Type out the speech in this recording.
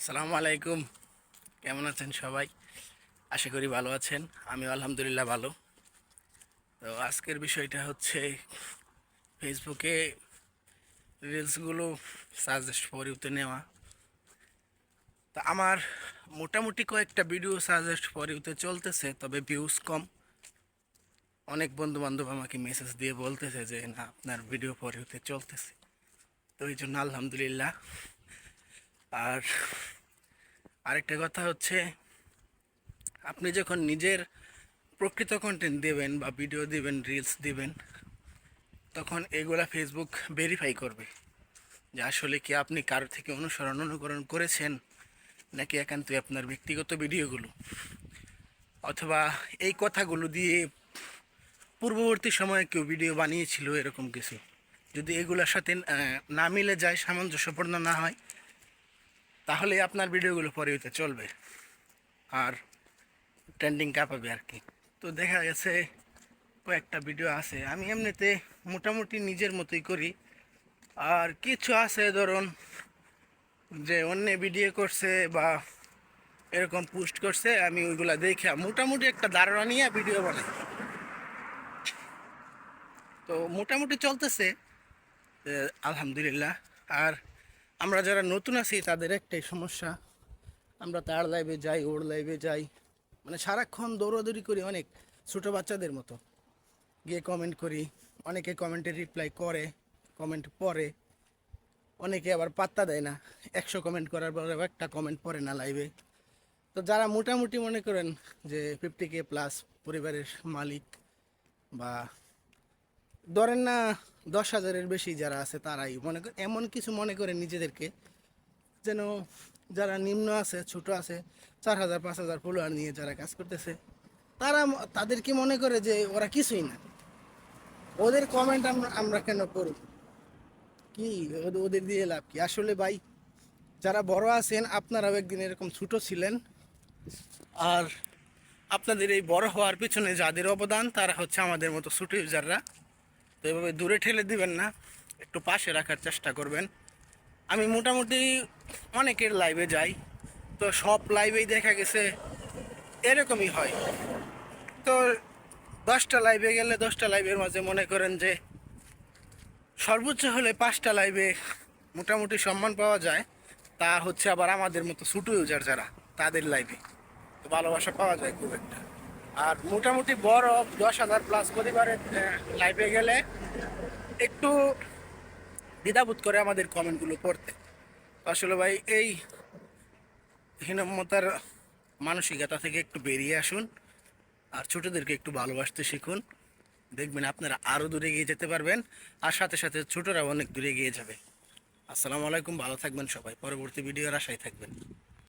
আসসালামু আলাইকুম। কেমন আছেন সবাই? আশা করি ভালো আছেন। আমিও আলহামদুলিল্লাহ ভালো। তো আজকের বিষয়টা হচ্ছে ফেসবুকে রিলসগুলো সাজেস্ট ফর ইউতে নেওয়া। তা আমার মোটামুটি কয়েকটা ভিডিও সাজেস্ট ফর ইউতে চলতেছে, তবে ভিউজ কম। অনেক বন্ধু বান্ধব আমাকে মেসেজ দিয়ে বলতেছে যে না, আপনার ভিডিও ফর ইউতে চলতেছে। তো এই জন্য আলহামদুলিল্লাহ। আর আরেকটা কথা হচ্ছে, আপনি যখন নিজের প্রকৃত কন্টেন্ট দেবেন বা ভিডিও দিবেন, রিলস দিবেন, তখন এগুলা ফেসবুক ভেরিফাই করবে যে আসলে কি আপনি কারো থেকে অনুকরণ করেছেন, নাকি একান্তই আপনার ব্যক্তিগত ভিডিওগুলো, অথবা এই কথাগুলো দিয়ে পূর্ববর্তী সময়ে কেউ ভিডিও বানিয়েছিল এরকম কিছু। যদি এগুলোর সাথে না মিলে যায়, সামঞ্জস্যপূর্ণ না হয়, তাহলে আপনার ভিডিওগুলো পরে হতে চলবে আর ট্রেন্ডিং কাঁপাবে আর কি। তো দেখা গেছে কয়েকটা ভিডিও আছে, আমি এমনিতে মোটামুটি নিজের মতোই করি। আর কিছু আছে ধরুন যে অন্য ভিডিও করছে বা এরকম পোস্ট করছে, আমি ওইগুলা দেখে মোটামুটি একটা ধারণা নিয়ে ভিডিও বানাই। তো মোটামুটি চলতেছে আলহামদুলিল্লাহ। আর আমরা যারা নতুন আছি তাদের একটাই সমস্যা, আমরা তার লাইভে যাই, ওর লাইভে যাই, মানে সারাক্ষণ দৌড়াদৌড়ি করি, অনেক ছোটো বাচ্চাদের মতো গিয়ে কমেন্ট করি। অনেকে কমেন্টে রিপ্লাই করে, কমেন্ট পড়ে, অনেকে আবার পাত্তা দেয় না। 100 কমেন্ট করার পরে একটা কমেন্ট পড়ে না লাইভে। তো যারা মোটামুটি মনে করেন যে 50K প্লাস পরিবারের মালিক, বা ধরেন না 10,000-এর বেশি যারা আছে, তারাই মনে করে এমন কিছু মনে করে নিজেদেরকে, যেন যারা নিম্ন আছে, ছোট আছে, 4,000 5,000 ফলোয়ার নিয়ে যারা কাজ করতেছে, তারা তাদেরকে মনে করে যে ওরা কিছুই না। ওদের কমেন্ট আমরা আমরা কেন করব? কি ওদের দিয়ে লাভ কি? আসলে ভাই, যারা বড় আছেন আপনারাও একদিন এরকম ছোট ছিলেন। আর আপনাদের এই বড় হওয়ার পিছনে যাদের অবদান, তারা হচ্ছে আমাদের মতো ছোট ইউজাররা। তো এভাবে দূরে ঠেলে দিবেন না, একটু পাশে রাখার চেষ্টা করবেন। আমি মোটামুটি অনেকের লাইভে যাই, তো সব লাইভেই দেখা গেছে এরকমই হয়। তো 10টা লাইভে গেলে 10টা লাইভের মাঝে মনে করেন যে সর্বোচ্চ হলে 5টা লাইভে মোটামুটি সম্মান পাওয়া যায়। তা হচ্ছে আবার আমাদের মতো ছোটো ইউজার যারা, তাদের লাইভে তো ভালোবাসা পাওয়া যায় খুব একটা। আর মোটামুটি বড় 10,000 প্লাস পরিবারের লাইভে গেলে একটু দ্বিধাবোধ করে আমাদের কমেন্টগুলো পড়তে। আসলে ভাই, এই হীনমতার মানসিকতা থেকে একটু বেরিয়ে আসুন, আর ছোটদেরকে একটু ভালোবাসতে শিখুন। দেখবেন আপনারা আরও দূরে এগিয়ে যেতে পারবেন, আর সাথে সাথে ছোটরাও অনেক দূরে এগিয়ে যাবে। আসসালামু আলাইকুম, ভালো থাকবেন সবাই, পরবর্তী ভিডিওর আশায় থাকবেন।